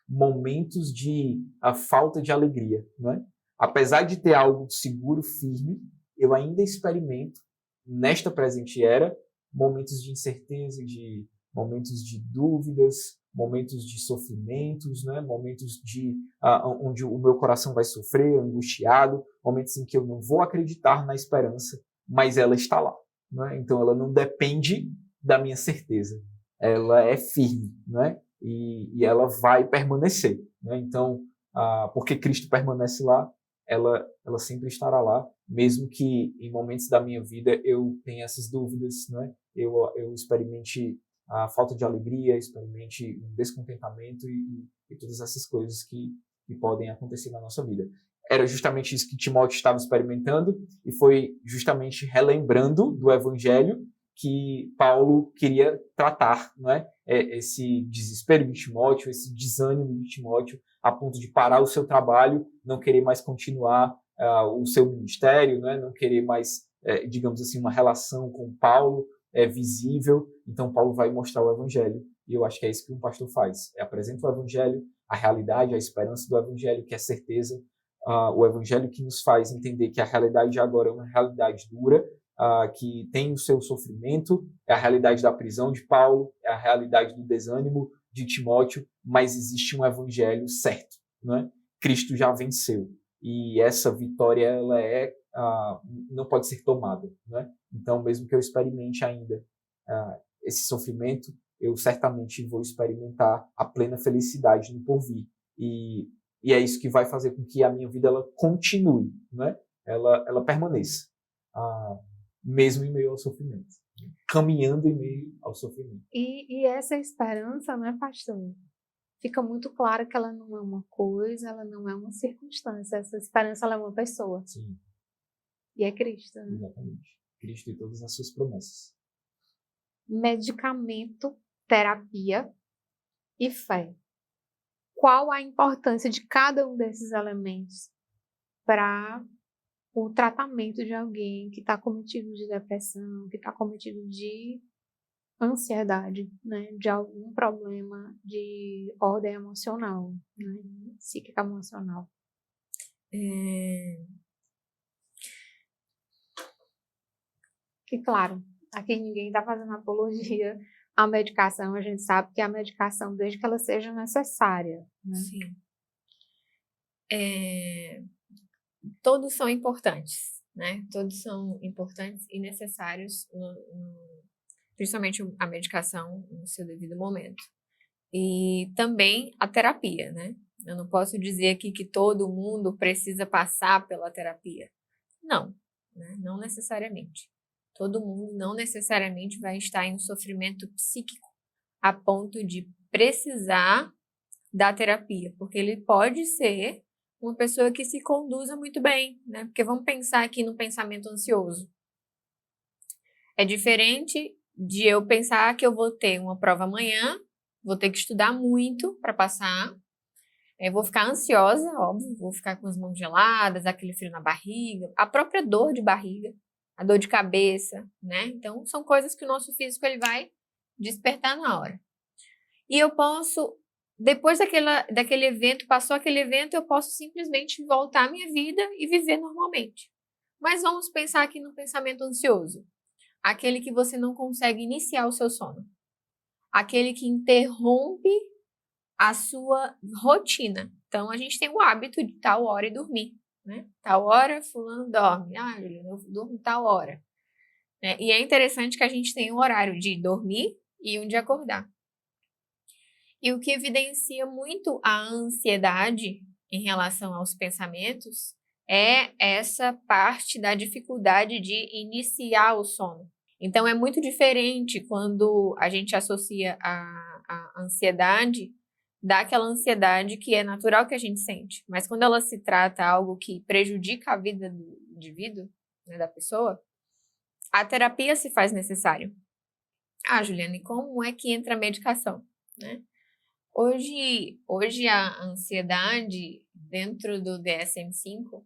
momentos de falta de alegria, né? Apesar de ter algo seguro, firme, eu ainda experimento, nesta presente era, momentos de incerteza, momentos de dúvidas, momentos de sofrimentos, né? Momentos onde o meu coração vai sofrer, angustiado, momentos em que eu não vou acreditar na esperança, mas ela está lá, né? Então ela não depende da minha certeza, ela é firme, né? E ela vai permanecer, né? Então, porque Cristo permanece lá, ela sempre estará lá, mesmo que em momentos da minha vida eu tenha essas dúvidas, né? Eu experimente a falta de alegria, experimente um descontentamento e todas essas coisas que podem acontecer na nossa vida. Era justamente isso que Timóteo estava experimentando e foi justamente relembrando do Evangelho que Paulo queria tratar, não é? Esse desespero de Timóteo, esse desânimo de Timóteo, a ponto de parar o seu trabalho, não querer mais continuar o seu ministério, né? Não querer mais, digamos assim, uma relação com Paulo visível. Então, Paulo vai mostrar o evangelho. E eu acho que é isso que um pastor faz. Apresenta o evangelho, a realidade, a esperança do evangelho, que é certeza, o evangelho que nos faz entender que a realidade de agora é uma realidade dura, que tem o seu sofrimento, é a realidade da prisão de Paulo, é a realidade do desânimo de Timóteo, mas existe um evangelho certo, né? Cristo já venceu e essa vitória ela não pode ser tomada, né? Então, mesmo que eu experimente ainda esse sofrimento, eu certamente vou experimentar a plena felicidade no porvir. E é isso que vai fazer com que a minha vida ela continue, né? Ela permaneça, mesmo em meio ao sofrimento, caminhando em meio ao sofrimento. E essa esperança, né, pastor? Fica muito claro que ela não é uma coisa, ela não é uma circunstância. Essa esperança ela é uma pessoa. Sim. E é Cristo, né? Exatamente. Cristo e todas as suas promessas. Medicamento, terapia e fé. Qual a importância de cada um desses elementos para o tratamento de alguém que está cometido de depressão, que está cometido de ansiedade, né, de algum problema de ordem emocional, né, psíquica emocional? E claro, aqui ninguém está fazendo apologia à medicação, a gente sabe que a medicação, desde que ela seja necessária, né? Sim. Todos são importantes, né? Todos são importantes e necessários, principalmente a medicação no seu devido momento. E também a terapia, né? Eu não posso dizer aqui que todo mundo precisa passar pela terapia. Não, né? Não necessariamente. Todo mundo não necessariamente vai estar em um sofrimento psíquico a ponto de precisar da terapia, porque ele pode ser uma pessoa que se conduza muito bem, né? Porque vamos pensar aqui no pensamento ansioso. É diferente de eu pensar que eu vou ter uma prova amanhã, vou ter que estudar muito para passar, eu vou ficar ansiosa, óbvio, vou ficar com as mãos geladas, aquele frio na barriga, a própria dor de barriga, a dor de cabeça, né? Então, são coisas que o nosso físico ele vai despertar na hora. E eu posso, depois daquele evento, passou aquele evento, eu posso simplesmente voltar à minha vida e viver normalmente. Mas vamos pensar aqui no pensamento ansioso. Aquele que você não consegue iniciar o seu sono. Aquele que interrompe a sua rotina. Então, a gente tem o hábito de tal hora e dormir, né? Tal hora, fulano dorme. Eu durmo tal hora. Né? E é interessante que a gente tem um horário de dormir e um de acordar. E o que evidencia muito a ansiedade em relação aos pensamentos é essa parte da dificuldade de iniciar o sono. Então, é muito diferente quando a gente associa a ansiedade daquela ansiedade que é natural que a gente sente. Mas quando ela se trata algo que prejudica a vida do indivíduo, né, da pessoa, a terapia se faz necessário. Juliana, e como é que entra a medicação, né? Hoje a ansiedade dentro do DSM-5,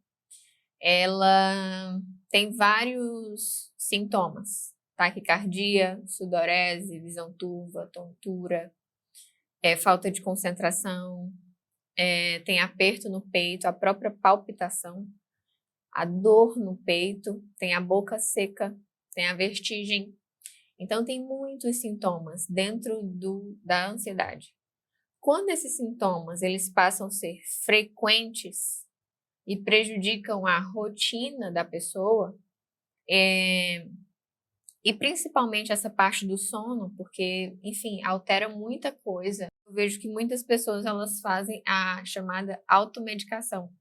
ela tem vários sintomas. Taquicardia, sudorese, visão turva, tontura, falta de concentração, tem aperto no peito, a própria palpitação, a dor no peito, tem a boca seca, tem a vertigem. Então, tem muitos sintomas dentro da ansiedade. Quando esses sintomas eles passam a ser frequentes e prejudicam a rotina da pessoa, e principalmente essa parte do sono, porque, enfim, altera muita coisa. Eu vejo que muitas pessoas elas fazem a chamada automedicação.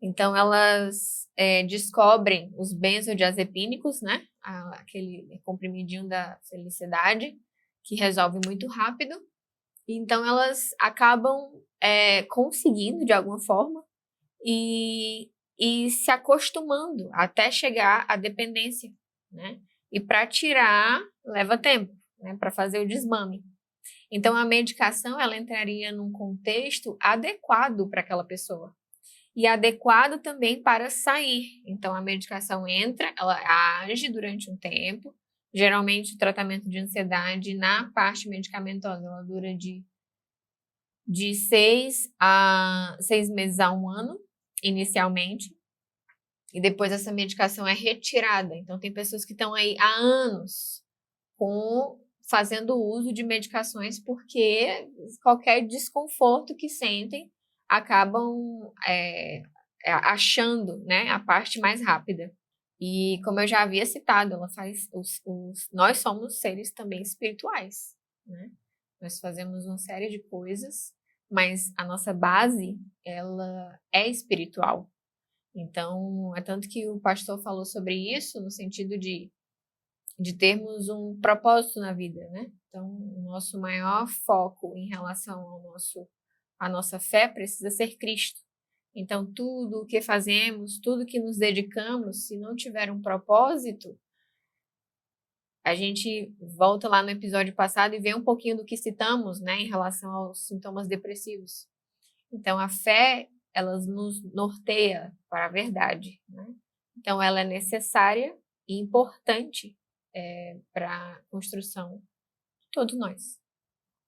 Então, elas descobrem os benzodiazepínicos, né? Aquele comprimidinho da felicidade, que resolve muito rápido. Então, elas acabam conseguindo, de alguma forma, e se acostumando até chegar à dependência, né? E para tirar, leva tempo, né? Para fazer o desmame. Então, a medicação, ela entraria num contexto adequado para aquela pessoa. e adequado também para sair. Então, a medicação entra, ela age durante um tempo. Geralmente, o tratamento de ansiedade na parte medicamentosa, ela dura de 6 meses a 1 ano, inicialmente. E depois essa medicação é retirada. Então, tem pessoas que estão aí há anos fazendo uso de medicações porque qualquer desconforto que sentem acabam achando, né, a parte mais rápida. E como eu já havia citado, ela faz nós somos seres também espirituais, né? Nós fazemos uma série de coisas, mas a nossa base, ela é espiritual. Então, é tanto que o pastor falou sobre isso no sentido de termos um propósito na vida, né? Então, o nosso maior foco em relação à nossa fé precisa ser Cristo. Então, tudo o que fazemos, tudo que nos dedicamos, se não tiver um propósito, a gente volta lá no episódio passado e vê um pouquinho do que citamos, né, em relação aos sintomas depressivos. Então, a fé, ela nos norteia para a verdade, né? Então, ela é necessária e importante para a construção de todos nós.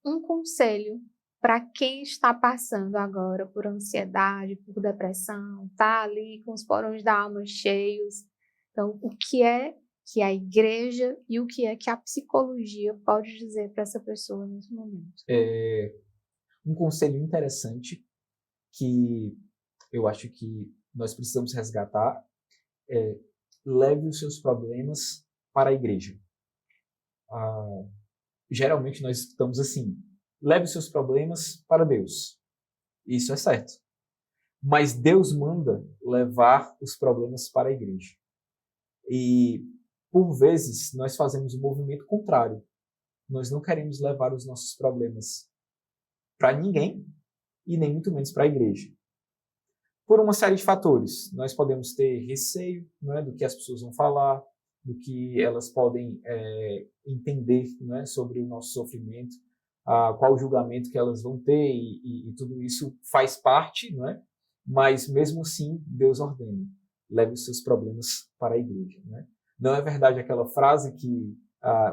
Um conselho para quem está passando agora por ansiedade, por depressão, tá ali com os porões da alma cheios. Então, o que é que a igreja e o que é que a psicologia pode dizer para essa pessoa nesse momento? Um conselho interessante que eu acho que nós precisamos resgatar é: leve os seus problemas para a igreja. Geralmente nós escutamos assim: leve os seus problemas para Deus. Isso é certo. Mas Deus manda levar os problemas para a igreja. E, por vezes, nós fazemos o movimento contrário. Nós não queremos levar os nossos problemas para ninguém e nem muito menos para a igreja. Por uma série de fatores. Nós podemos ter receio, né, do que as pessoas vão falar, do que elas podem entender, né, sobre o nosso sofrimento, qual o julgamento que elas vão ter, e tudo isso faz parte, né? Mas mesmo assim, Deus ordena: leve os seus problemas para a igreja. Né? Não é verdade aquela frase que,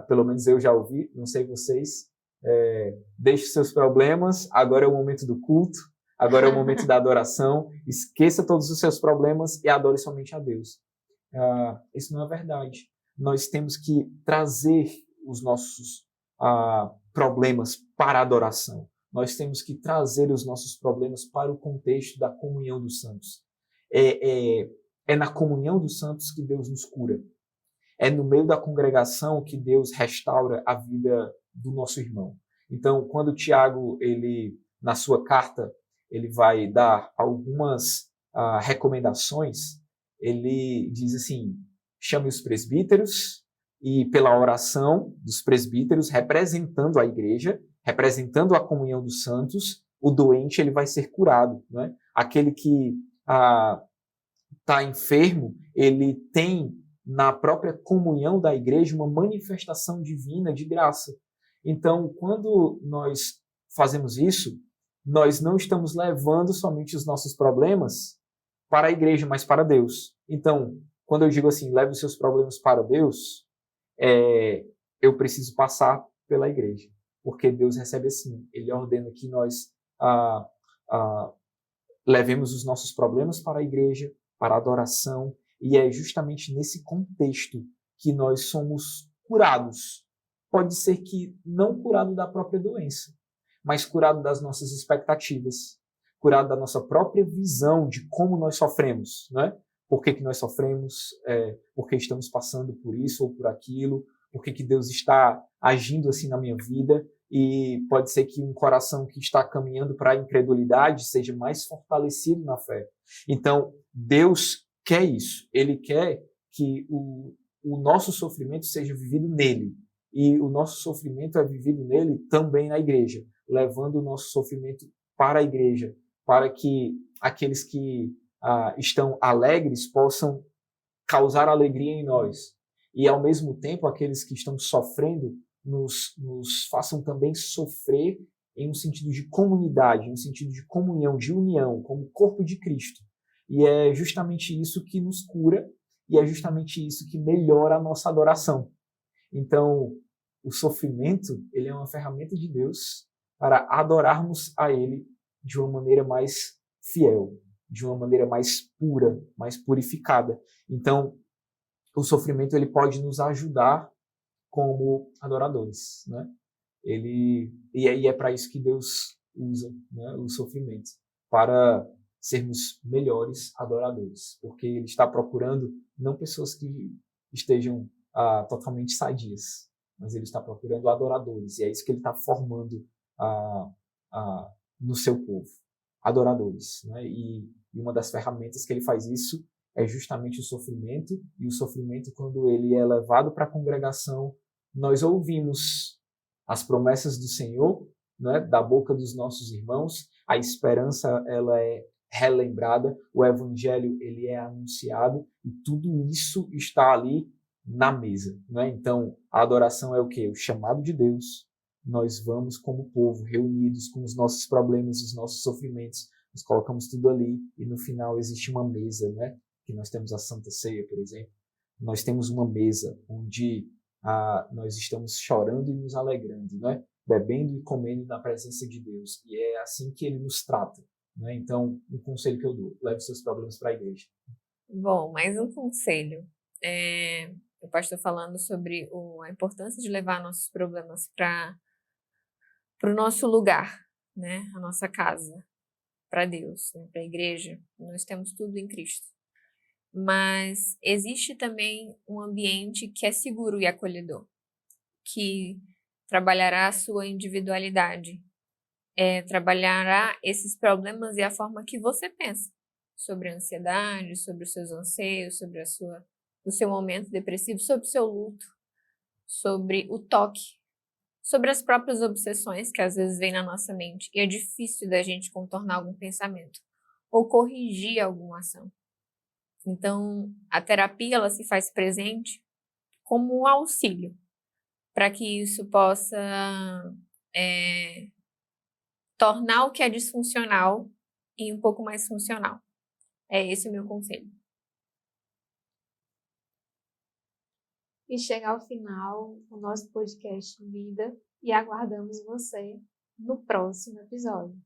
pelo menos eu já ouvi, não sei vocês: deixe seus problemas, agora é o momento do culto, agora é o momento da adoração, esqueça todos os seus problemas e adore somente a Deus. Isso não é verdade. Nós temos que trazer os nossos problemas para a adoração. Nós temos que trazer os nossos problemas para o contexto da comunhão dos santos. É na comunhão dos santos que Deus nos cura. É no meio da congregação que Deus restaura a vida do nosso irmão. Então, quando Tiago, na sua carta, ele vai dar algumas recomendações, ele diz assim: chame os presbíteros, e pela oração dos presbíteros, representando a igreja, representando a comunhão dos santos, o doente ele vai ser curado. Né? Aquele que está enfermo, ele tem na própria comunhão da igreja uma manifestação divina de graça. Então, quando nós fazemos isso, nós não estamos levando somente os nossos problemas para a igreja, mas para Deus. Então, quando eu digo assim: leve os seus problemas para Deus, eu preciso passar pela igreja, porque Deus recebe assim. Ele ordena que nós levemos os nossos problemas para a igreja, para a adoração, e é justamente nesse contexto que nós somos curados. Pode ser que não curado da própria doença, mas curado das nossas expectativas, curado da nossa própria visão de como nós sofremos, né? Por que nós sofremos, por que estamos passando por isso ou por aquilo, por que Deus está agindo assim na minha vida. E pode ser que um coração que está caminhando para a incredulidade seja mais fortalecido na fé. Então, Deus quer isso. Ele quer que o nosso sofrimento seja vivido nele. E o nosso sofrimento é vivido nele também na igreja, levando o nosso sofrimento para a igreja, para que aqueles que estão alegres possam causar alegria em nós. E, ao mesmo tempo, aqueles que estão sofrendo nos façam também sofrer em um sentido de comunidade, em um sentido de comunhão, de união, como corpo de Cristo. E é justamente isso que nos cura e é justamente isso que melhora a nossa adoração. Então, o sofrimento, ele é uma ferramenta de Deus para adorarmos a Ele de uma maneira mais fiel, de uma maneira mais pura, mais purificada. Então, o sofrimento ele pode nos ajudar como adoradores, né? E é para isso que Deus usa, né, o sofrimento, para sermos melhores adoradores, porque Ele está procurando não pessoas que estejam totalmente sadias, mas Ele está procurando adoradores, e é isso que Ele está formando no seu povo, adoradores, né? E uma das ferramentas que Ele faz isso é justamente o sofrimento, e o sofrimento, quando ele é levado para a congregação, nós ouvimos as promessas do Senhor, né, da boca dos nossos irmãos, a esperança ela é relembrada, o evangelho ele é anunciado, e tudo isso está ali na mesa, né? Então, a adoração é o quê? O chamado de Deus. Nós vamos como povo, reunidos com os nossos problemas, os nossos sofrimentos, nós colocamos tudo ali, e no final existe uma mesa, né? Que nós temos a Santa Ceia, por exemplo, nós temos uma mesa onde nós estamos chorando e nos alegrando, né? Bebendo e comendo na presença de Deus. E é assim que Ele nos trata, né? Então, um conselho que eu dou, leve seus problemas para a igreja. Bom, mais um conselho. O pastor falando sobre a importância de levar nossos problemas para o nosso lugar, né? A nossa casa, para Deus, né? Para a igreja. Nós temos tudo em Cristo. Mas existe também um ambiente que é seguro e acolhedor, que trabalhará a sua individualidade, trabalhará esses problemas e a forma que você pensa sobre a ansiedade, sobre os seus anseios, sobre o seu momento depressivo, sobre o seu luto, sobre o toque, sobre as próprias obsessões que às vezes vêm na nossa mente e é difícil da gente contornar algum pensamento ou corrigir alguma ação. Então, a terapia ela se faz presente como um auxílio para que isso possa tornar o que é disfuncional e um pouco mais funcional. É esse o meu conselho. E chega ao final o nosso podcast Vida e aguardamos você no próximo episódio.